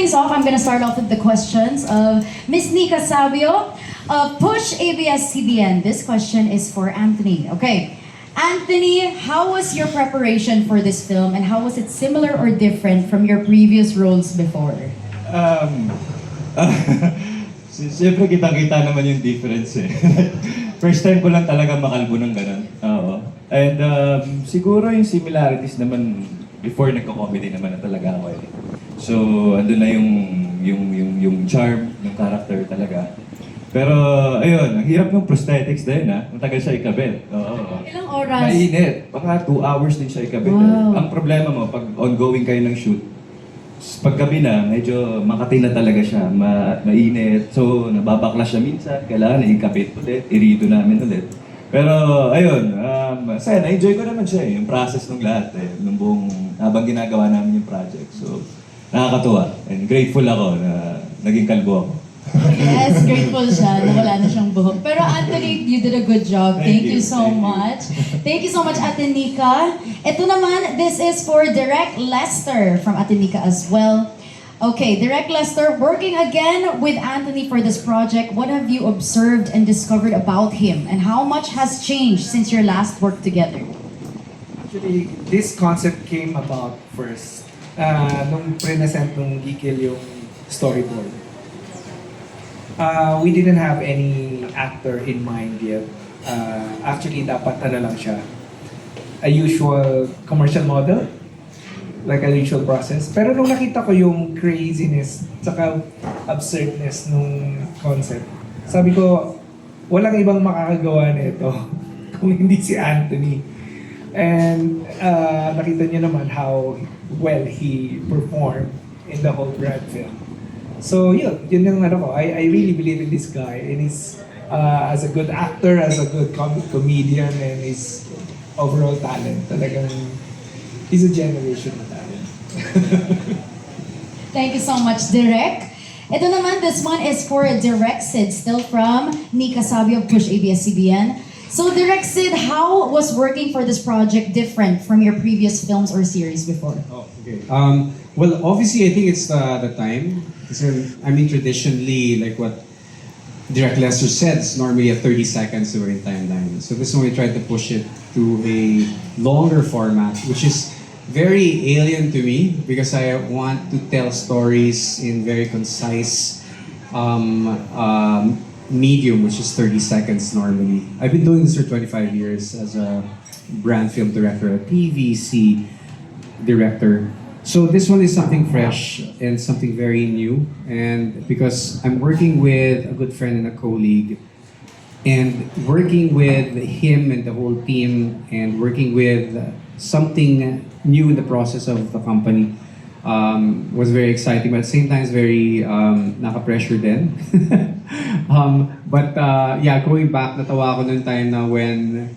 things off, I'm gonna start off with the questions of Miss Nika Sabio of Push ABS-CBN. This question is for Anthony. Okay. Anthony, how was your preparation for this film and how was it similar or different from your previous roles before? Um, Siyempre kitang-kita naman yung difference eh. First time ko lang talaga makalbo ng ganun. Oo. And siguro yung similarities naman before nagko-comedy naman na talaga ako eh. So, andun na yung charm ng character talaga. Pero ayun, ang hirap ng prosthetics din ha. Matagal siya ikabit. Oo. Ilang oras? Mainit. Baka 2 hours din siya ikabit. Wow. Ang problema mo, pag ongoing kayo ng shoot, paggabi na, medyo makati na talaga siya, mainit. So, nababaklas siya minsan, kailangan ikabit ulit, irito namin ulit. Pero, ayun, masaya, na-enjoy ko naman siya yung process ng lahat nung buong, habang ginagawa namin yung project. So, nakakatuwa. And grateful ako na naging kalbo ako. Yes, grateful siya na wala na siyang buhok. Pero Anthony, you did a good job. Thank you so much. Thank you so much, Ate Nika. Ito naman, this is for Direk Lester from Ate Nika as well. Okay, Direk Lester, working again with Anthony for this project, what have you observed and discovered about him? And how much has changed since your last work together? Actually, this concept came about first nung present nung Gikil yung storyboard. We didn't have any actor in mind yet. Actually, dapat ano lang siya, a usual commercial model, like a usual process. Pero nung nakita ko yung craziness, tsaka absurdness nung concept, sabi ko, walang ibang makakagawa nito kung hindi si Anthony. And nakita niyo naman how well he performed in the whole Brad film. So yun yung ano ko. I really believe in this guy and he's as a good actor, as a good comedian, and his overall talent. Talagang he's a generational talent. Thank you so much, Direk. Ito naman, this one is for Direk Sid, still from Nika Sabio of Push ABS-CBN. So Direk Sid, how was working for this project different from your previous films or series before? Oh, okay. Well, obviously, I think it's the time. Kasi, I mean, traditionally, like what Direct Lester said, it's normally a 30 seconds during timeline. So this one, we tried to push it to a longer format, which is very alien to me because I want to tell stories in very concise medium, which is 30 seconds normally. I've been doing this for 25 years as a brand film director, a PVC director. So this one is something fresh and something very new, and because I'm working with a good friend and a colleague, and working with him and the whole team, and working with something new in the process of the company was very exciting, but at the same time it's very naka-pressure din. Yeah, going back, natawa ako noong time na when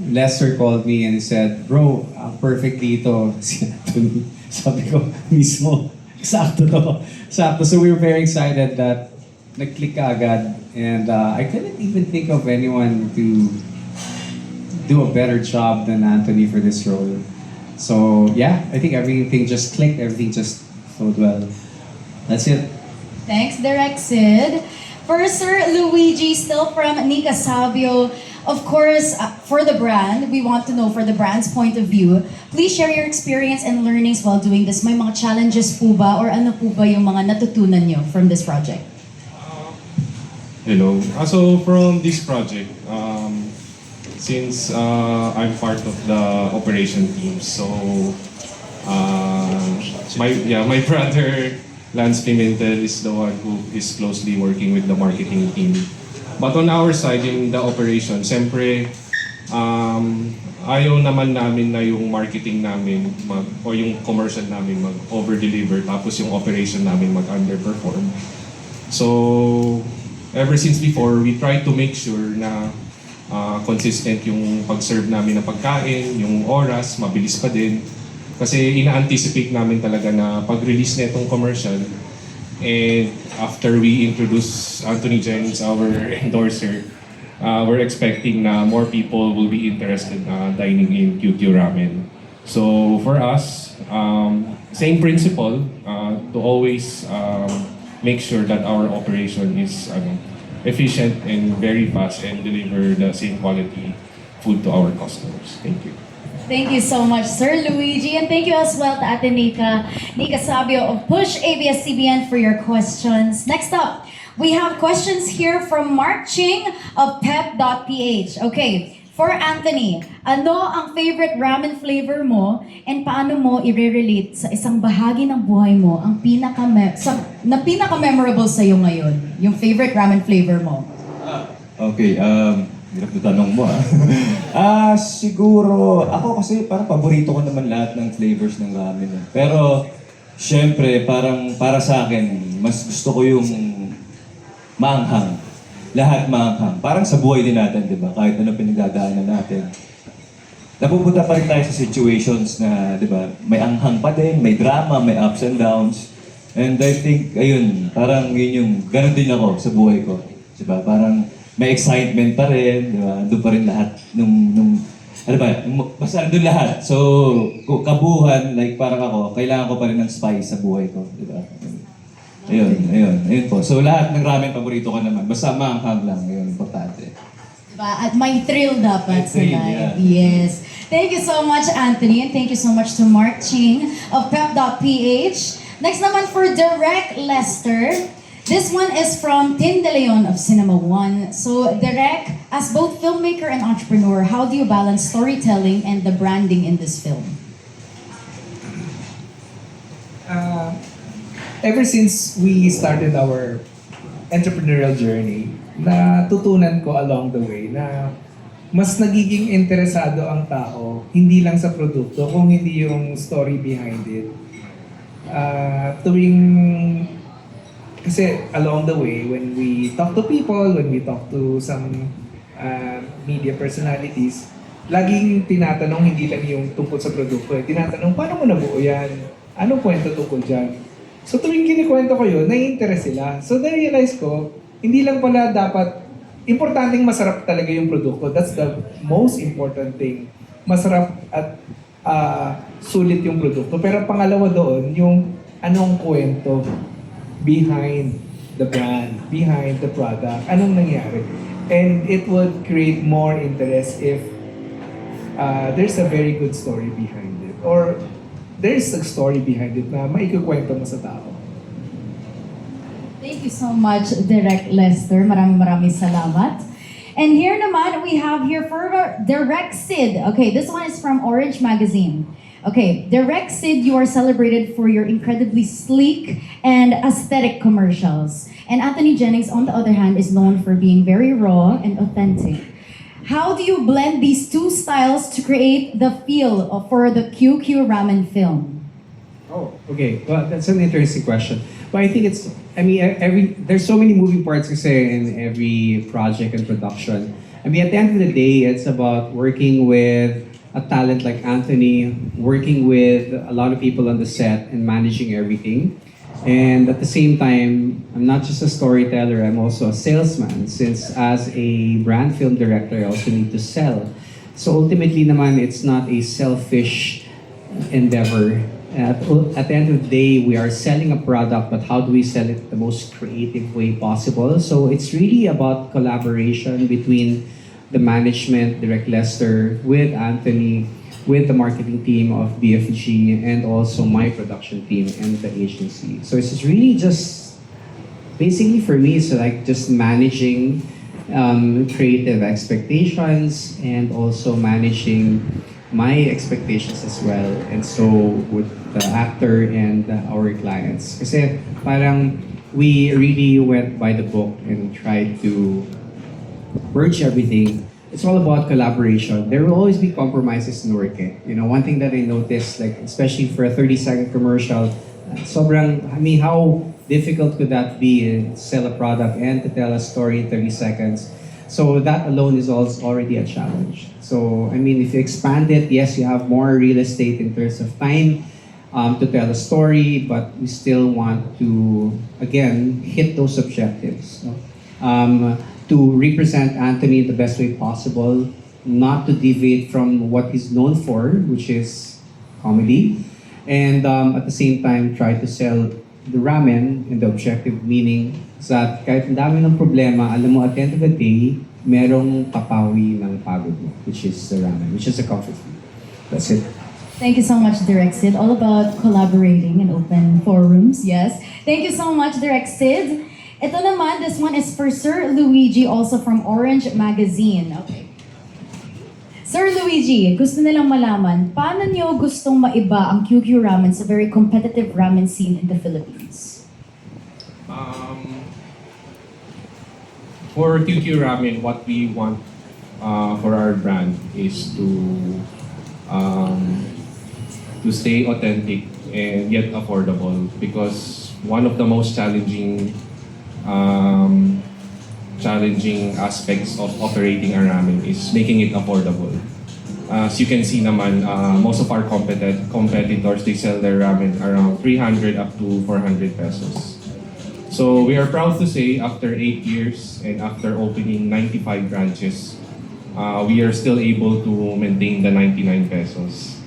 Lester called me and he said, "Bro, perfect dito si Anthony." Sabi ko, mismo, sakto to. Sakto. So we were very excited that nag-click agad. And I couldn't even think of anyone to do a better job than Anthony for this role. So yeah, I think everything just clicked, everything just flowed well. That's it. Thanks, Direk Sid. For Sir Luigi, still from Nika Sabio, of course, for the brand, we want to know for the brand's point of view, please share your experience and learnings while doing this. May mga challenges po ba or ano po ba yung mga natutunan nyo from this project? Hello. So from this project, since I'm part of the operation team, so my brother Lance Pimentel is the one who is closely working with the marketing team. But on our side, in the operation, siyempre, ayaw naman namin na yung marketing namin o yung commercial namin mag-over-deliver tapos yung operation namin mag-underperform. So, ever since before, we try to make sure na consistent yung pag-serve namin ng pagkain, yung oras, mabilis pa din. Kasi ina-anticipate namin talaga na pag-release na itong commercial, and after we introduce Anthony Jennings, our endorser, we're expecting na more people will be interested na dining in QQ Ramen. So for us, same principle, to always make sure that our operation is efficient and very fast and deliver the same quality food to our customers. Thank you. Thank you so much, Sir Luigi. And thank you as well to Ate Nika Sabio of Push ABS-CBN for your questions. Next up, we have questions here from Mark Ching of pep.ph. Okay, for Anthony, ano ang favorite ramen flavor mo and paano mo i-relate sa isang bahagi ng buhay mo ang pinaka-memorable sa'yo ngayon? Yung favorite ramen flavor mo? Okay, hirap na tanong mo siguro, ako kasi parang paborito ko naman lahat ng flavors ng ramen. Pero, syempre, parang para sa akin, mas gusto ko yung maanghang. Lahat maanghang. Parang sa buhay din natin, di ba? Kahit ano pinagdadaanan natin. Napupunta pa rin tayo sa situations na, di ba, may anghang pa din, may drama, may ups and downs. And I think, ayun, parang yun yung, ganun din ako sa buhay ko. Di ba? Parang, may excitement pa rin, di ba? Doon pa rin lahat ano ba, basta doon lahat. So, kabuhan, like parang ako, kailangan ko pa rin ng spice sa buhay ko, di ba? Ayun po. So, lahat ng ramen paborito ko naman. Basta maanghang lang, yun, importante. Diba? At may thrill dapat May sa thrill, life. yeah. Yes. Thank you so much, Anthony, and thank you so much to Mark Ching of pep.ph. Next naman for Direct Lester. This one is from Tin De Leon of Cinema One. So, Direct, as both filmmaker and entrepreneur, how do you balance storytelling and the branding in this film? Ever since we started our entrepreneurial journey, natutunan ko along the way na mas nagiging interesado ang tao, hindi lang sa produkto, kung hindi yung story behind it. Kasi along the way, when we talk to people, when we talk to some media personalities, laging tinatanong hindi lang yung tungkol sa produkto. Tinatanong, paano mo nabuo yan? Anong kwento tungkol dyan? So tuwing kinikwento ko yun, nai-interest sila. So na-realize ko, hindi lang pala dapat, importanteng masarap talaga yung produkto. That's the most important thing. Masarap at sulit yung produkto. Pero pangalawa doon, yung anong kwento behind the brand, behind the product, anong nangyari. And it would create more interest if there's a very good story behind it. Or there's a story behind it na maikukwento mo sa tao. Thank you so much, Direct Lester. Maraming salamat. And here naman, we have here for Direct Sid. Okay, this one is from Orange Magazine. Okay, Direct Sid, you are celebrated for your incredibly sleek and aesthetic commercials. And Anthony Jennings, on the other hand, is known for being very raw and authentic. How do you blend these two styles to create the feel for the QQ Ramen film? Oh, okay. Well, that's an interesting question. But I think there's so many moving parts kasi in every project and production. I mean, at the end of the day, it's about working with a talent like Anthony, working with a lot of people on the set and managing everything. And at the same time, I'm not just a storyteller, I'm also a salesman. Since as a brand film director, I also need to sell. So ultimately naman, it's not a selfish endeavor. At the end of the day, we are selling a product, but how do we sell it the most creative way possible? So it's really about collaboration between the management, Direct Lester, with Anthony, with the marketing team of BFG, and also my production team and the agency. So it's really just, basically for me, it's like just managing creative expectations and also managing my expectations as well, and so with the actor and our clients. Kasi parang we really went by the book and tried to merge everything. It's all about collaboration. There will always be compromises in work. You know, one thing that I noticed, like especially for a 30-second commercial, how difficult could that be to sell a product and to tell a story in 30 seconds? So that alone is also already a challenge. So, if you expand it, yes, you have more real estate in terms of time to tell a story, but we still want to, again, hit those objectives. To represent Anthony the best way possible, not to deviate from what he's known for, which is comedy, And at the same time, try to sell the ramen and the objective meaning that kahit ang dami ng problema, alam mo, at the end of the day, merong papawi ng pagod mo, which is the ramen, which is a comfort food. That's it. Thank you so much, Direct Sid. All about collaborating in open forums, yes. Thank you so much, Direct Sid. Ito naman, this one is for Sir Luigi, also from Orange Magazine. Okay. Sir Luigi, gusto nilang malaman, paano niyo gustong maiba ang QQ Ramen sa very competitive ramen scene in the Philippines? For QQ Ramen, what we want for our brand is to stay authentic and yet affordable, because one of the most challenging aspects of operating a ramen is making it affordable. As you can see naman, most of our competitors, they sell their ramen around 300 up to 400 pesos. So we are proud to say, after 8 years and after opening 95 branches, we are still able to maintain the 99 pesos.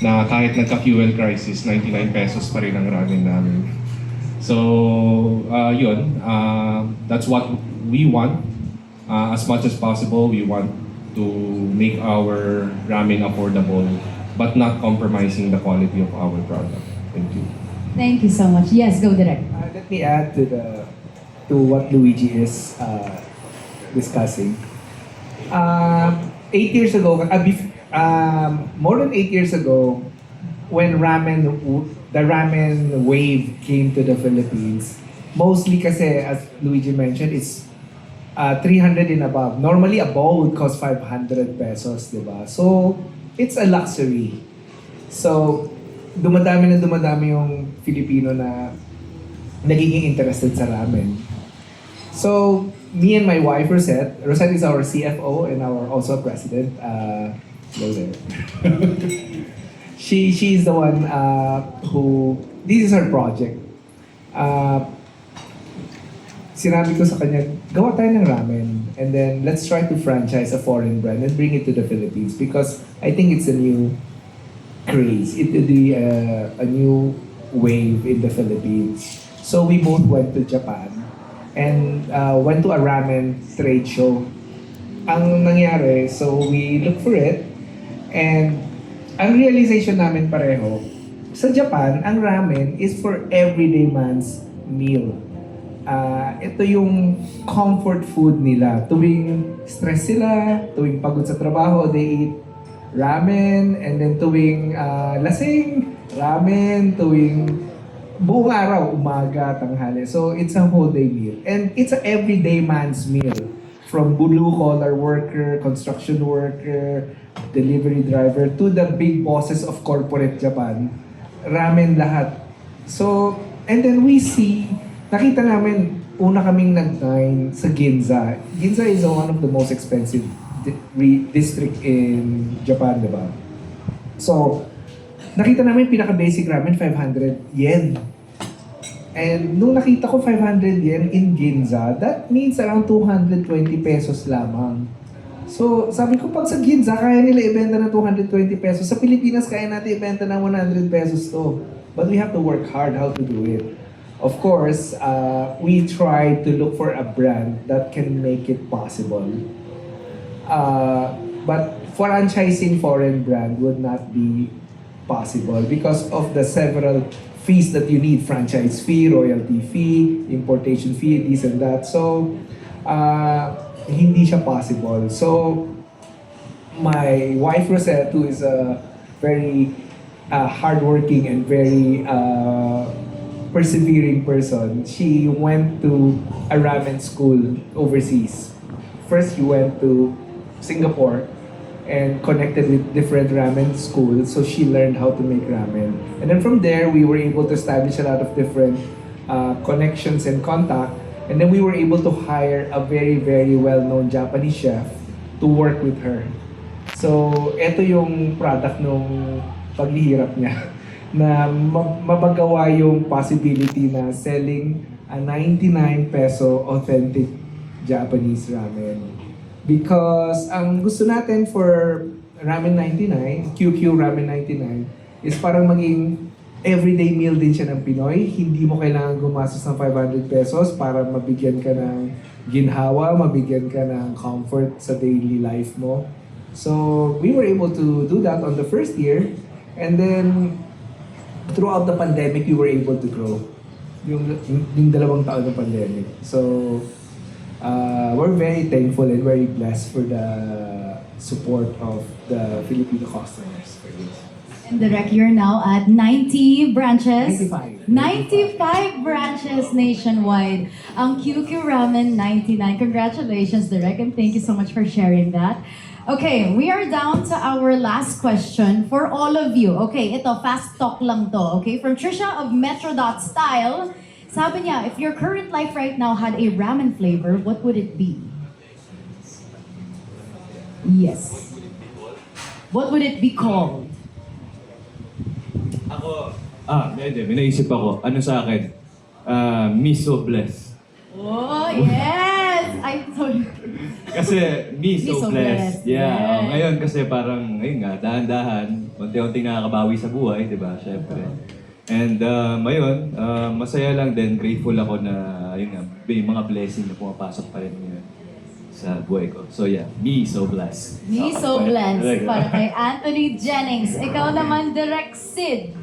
Na kahit nagka-fuel crisis, 99 pesos pa rin ang ramen namin. So, that's what we want. As much as possible, we want to make our ramen affordable, but not compromising the quality of our product. Thank you. Thank you so much. Yes, go Direct. Let me add to what Luigi is discussing. 8 years ago, more than 8 years ago, when the ramen wave came to the Philippines, mostly kasi, as Luigi mentioned, it's 300 and above. Normally, a bowl would cost 500 pesos, di ba? So, it's a luxury. So, dumadami yung Filipino na nagiging interested sa ramen. So, me and my wife, Rosette is our CFO and our also president. Go there. She's the one who, this is her project. Sinabi ko sa kanya, gawa tayo ng ramen and then let's try to franchise a foreign brand and bring it to the Philippines, because I think it's a new craze. It will be a new wave in the Philippines. So we both went to Japan and went to a ramen trade show. Ang nangyari, so we looked for it, and ang realization namin pareho, sa Japan, ang ramen is for everyday man's meal. Ito yung comfort food nila. Tuwing stress sila, tuwing pagod sa trabaho, they eat ramen, and then tuwing lasing, ramen, tuwing buong araw, umaga, tanghali. So it's a whole day meal. And it's an everyday man's meal. From blue-collar worker, construction worker, delivery driver, to the big bosses of corporate Japan. Ramen lahat. So, and then we see, nakita namin, una kaming nag-dine sa Ginza. Ginza is one of the most expensive district in Japan, di ba? So, nakita namin pinaka-basic ramen, 500 yen. And nung nakita ko 500 yen in Ginza, that means around 220 pesos lamang. So, sabi ko, pag sa Ginza, kaya nila ibenta ng 220 pesos. Sa Pilipinas, kaya natin ibenta ng 100 pesos to. But we have to work hard how to do it. Of course, we try to look for a brand that can make it possible. But franchising foreign brand would not be possible because of the several fees that you need: franchise fee, royalty fee, importation fee, this and that. So, hindi siya possible. So, my wife Rosette, who is a very hardworking and very persevering person, she went to a ramen school overseas. First, she went to Singapore and connected with different ramen schools, so she learned how to make ramen. And then from there, we were able to establish a lot of different connections and contact. And then we were able to hire a very, very well-known Japanese chef to work with her. So, ito yung product nung paghihirap niya na mabagawa yung possibility na selling a 99 peso authentic Japanese ramen. Because ang gusto natin for Ramen 99, QQ Ramen 99, is parang maging everyday meal din siya ng Pinoy. Hindi mo kailangan gumastos ng 500 pesos para mabigyan ka ng ginhawa, mabigyan ka ng comfort sa daily life mo. So, we were able to do that on the first year. And then, throughout the pandemic, we were able to grow. Yung 2 taon ng pandemic. So, we're very thankful and very blessed for the support of the Filipino customers for this. And Direk, you're now at 90 branches. 95. 95 branches nationwide. Ang QQ Ramen 99. Congratulations, Direk, and thank you so much for sharing that. Okay, we are down to our last question for all of you. Okay, ito, fast talk lang to. Okay, from Trisha of Metro.style. Sabi niya, if your current life right now had a ramen flavor, what would it be? Yes. What would it be called? Ako, may naisip ako. Ano sa akin? Miso Bless. Oh, yes! I told you. Kasi Miso Miso Bless. Bless, Yeah. yes. Ngayon kasi parang, ayun nga, dahan-dahan, unti-unti nakakabawi sa buhay, di ba? Siyempre. And ngayon, masaya lang din, grateful ako na, ayun nga, may mga blessing na pumapasok pa rin ngayon sa buhay ko. So yeah, Miso Bless. Miso Bless Talaga. para kay Anthony Jennings. Ikaw naman, Direk Sid.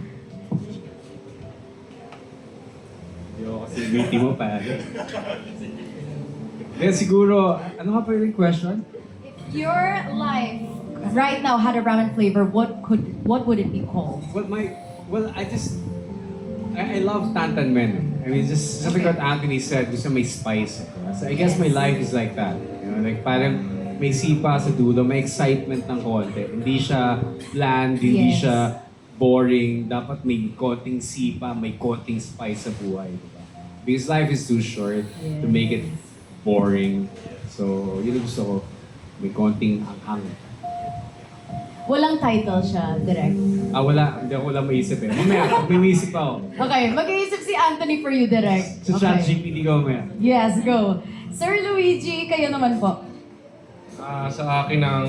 Yo, kasi witty mo pa. Kaya siguro, ano nga pa yung question? If your life right now had a ramen flavor, what would it be called? I love Tantan Men. I mean, just like what Anthony said, gusto may spice. So I guess my life is like that. You know, like parang may sipa sa dulo, may excitement ng konti. Hindi siya bland, hindi Yes. siya boring. Dapat may konting sipa, may konting spice sa buhay. Diba? Because life is too short to make it boring. So, yun ang gusto ko. May konting anghang. Walang title siya, Direk. Wala. Hindi ako wala maisip eh. Mamaya, may maisip ako. Okay, mag-iisip si Anthony for you, Direk. Sa ChatGPT ko mamaya. Yes, go. Sir Luigi, kayo naman po. Sa akin ang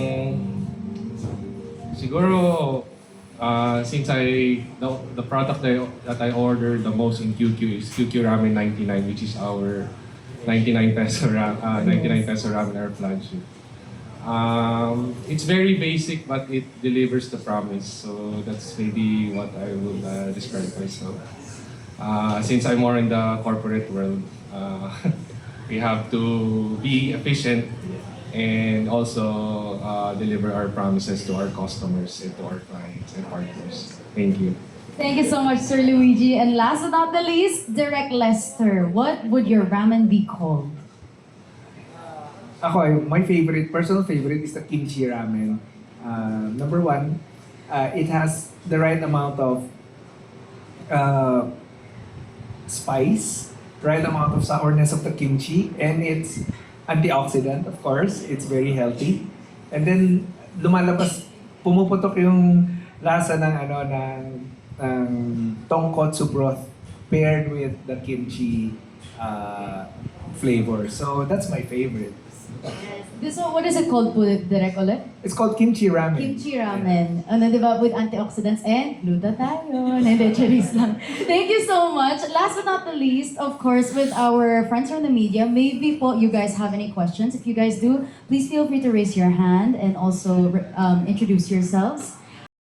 siguro since the product that I ordered the most in QQ is QQ Ramen 99, which is our 99 peso ramen, our flagship. It's very basic, but it delivers the promise. So that's maybe what I will describe myself. Since I'm more in the corporate world, we have to be efficient and also deliver our promises to our customers and to our clients and partners. Thank you. Thank you so much, Sir Luigi. And last but not the least, Direk Lester. What would your ramen be called? My personal favorite is the kimchi ramen. Number one, it has the right amount of spice, right amount of sourness of the kimchi, and it's antioxidant, of course. It's very healthy. And then pumuputok yung lasa ng tonkotsu broth paired with the kimchi flavor. So that's my favorite. This one, what is it called po, Direk ulit? It's called kimchi ramen. Kimchi ramen. Ano, di ba? With antioxidants and glutathione. Hindi, charis lang. Thank you so much. Last but not the least, of course, with our friends from the media, maybe po you guys have any questions. If you guys do, please feel free to raise your hand and also introduce yourselves.